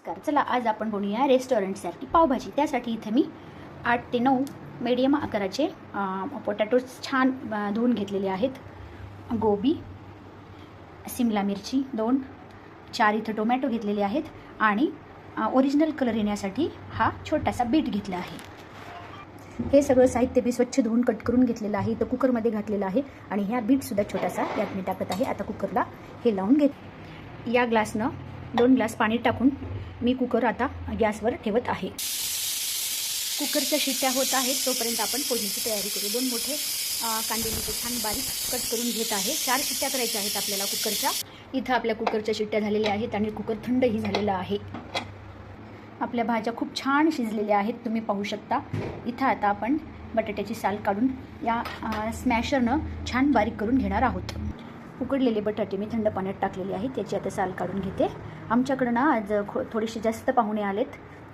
नमस्कार. चला आज आपण बनवूया रेस्टॉरंटसारखी पावभाजी. त्यासाठी इथे मी 8 ते 9 मीडियम आकाराचे पोटॅटोज छान धुवून घेतलेले आहेत. गोबी, सिमला मिरची 2, 4 इथं टोमॅटो घेतलेले आहेत आणि ओरिजिनल कलर येण्यासाठी हा छोटासा बीट घेतला आहे. हे सगळं साहित्य मी स्वच्छ धुवून कट करून घेतलेलं आहे. इथं कुकरमध्ये घातलेलं आहे आणि ह्या बीटसुद्धा छोटासा यात मी टाकत आहे. आता कुकरला हे लावून घेत. या ग्लासनं 2 ग्लास पाणी टाकून मी कुकर आता गॅसवर ठेवत आहे. कुकरच्या शिट्ट्या होत आहेत तोपर्यंत आपण फोडणीची तयारी करू. 2 मोठे कांदे मी छान बारीक कट करून घेत आहे. 4 शिट्ट्या करायच्या आहेत आपल्याला कुकरच्या. इथं आपल्या कुकरच्या शिट्ट्या झालेल्या आहेत आणि कुकर थंडही झालेला आहे. आपल्या भाज्या खूप छान शिजलेल्या आहेत, तुम्ही पाहू शकता. इथं आता आपण बटाट्याची साल काढून या स्मॅशरनं छान बारीक करून घेणार आहोत. उकडलेले बटाटे मी थंड पाण्यात टाकलेले आहेत, त्याची आता साल काढून घेते. आमच्याकडं ना आज थोडेसे जास्त पाहुणे आलेत,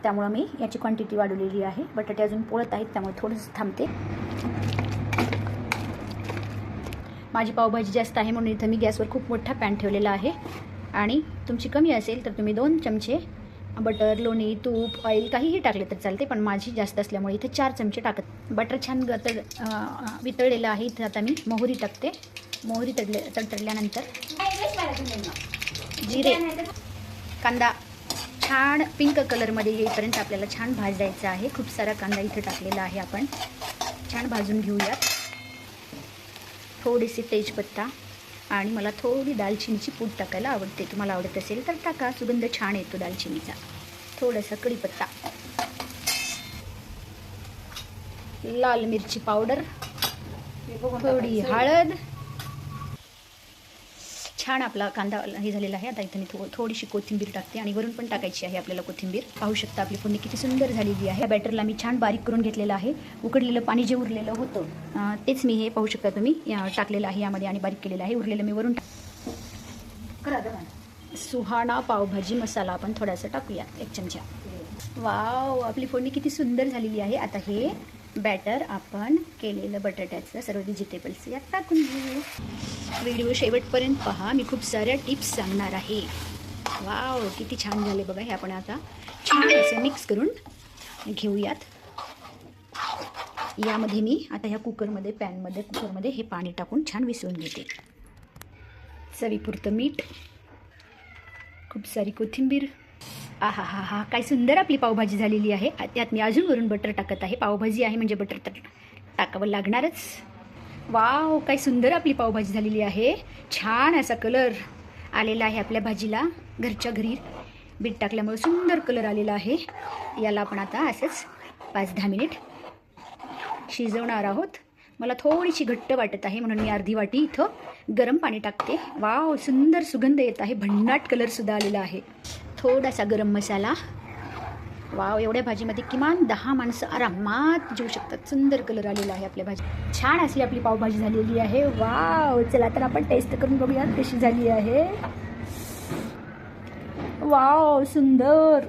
त्यामुळं मी याची क्वांटिटी वाढवलेली आहे. बटाटे अजून पोळत आहेत त्यामुळे थोडंसं थांबते. माझी पावभाजी जास्त आहे म्हणून इथं मी गॅसवर खूप मोठा पॅन ठेवलेला आहे आणि तुमची कमी असेल तर तुम्ही 2 चमचे बटर, लोणी, तूप, ऑइल काहीही टाकले तर चालते, पण माझी जास्त असल्यामुळे इथे 4 चमचे टाकत. बटर छान वितळलेलं आहे. इथं आता मी मोहरी टाकते. मोहरी तडतडल्यानंतर जिरे, कांदा छान पिंक कलरमध्ये येईपर्यंत आपल्याला छान भाजायचं आहे. खूप सारा कांदा इथं टाकलेला आहे. आपण छान भाजून घेऊयात. थोडीशी तेजपत्ता आणि मला थोडी दालचिनीची पूड टाकायला आवडते. तुम्हाला आवडत असेल तर टाका, सुगंध छान येतो दालचिनीचा. थोडासा कढीपत्ता, लाल मिरची पावडर, थोडी हळद. छान आपला कांदा हे झालेला आहे. आता इथं मी थोडीशी कोथिंबीर टाकते आणि वरून पण टाकायची आहे आपल्याला कोथिंबीर. पाहू शकता आपली फोडणी किती सुंदर झालेली आहे. या बॅटरला मी छान बारीक करून घेतलेलं आहे. उकडलेलं पाणी जे उरलेलं होतं तेच मी हे पाहू शकता तुम्ही टाकलेलं आहे यामध्ये आणि बारीक केलेलं आहे. उरलेलं मी वरून सुहाणा पावभाजी मसाला आपण थोडासा टाकूया, 1 चमचा. वाव, आपली फोडणी किती सुंदर झालेली आहे. आता हे बॅटर आपण केलेलं बटाट्याचं सर्व व्हेजिटेबल्स यात टाकून घेऊ. व्हिडिओ शेवटपर्यंत पहा, मी खूप साऱ्या टिप्स सांगणार आहे. वाव, किती छान झाले बघा. हे आपण आता छान असं मिक्स करून घेऊयात. यामध्ये मी आता ह्या कुकरमध्ये हे पाणी टाकून छान विसळून घेते. चवीपुरतं मीठ, खूप सारी कोथिंबीर. आहा हा हा, काय सुंदर आपली पावभाजी झालेली आहे. त्यात मी अजून वरून बटर टाकत आहे. पावभाजी आहे म्हणजे बटर तर टाकावं लागणारच. वाव, काय सुंदर आपली पावभाजी झालेली आहे. छान असा कलर आलेला आहे आपल्या भाजीला. घरच्या घरी बीट टाकल्यामुळे सुंदर कलर आलेला आहे. याला आपण आता असंच 5-10 मिनिट शिजवणार आहोत. मला थोडीशी घट्ट वाटत आहे म्हणून मी अर्धी वाटी इथं गरम पाणी टाकते. वाव, सुंदर सुगंध येत आहे. भन्नाट कलरसुद्धा आलेला आहे. थोडासा गरम मसाला. वाव, एवढ्या भाजीमध्ये किमान 10 माणसं आरामात जेवू शकतात. सुंदर कलर आलेला आहे आपल्या भाजी. छान अशी आपली पावभाजी झालेली आहे. वाव, चला तर आपण टेस्ट करून बघूया कशी झाली आहे. वाव, सुंदर.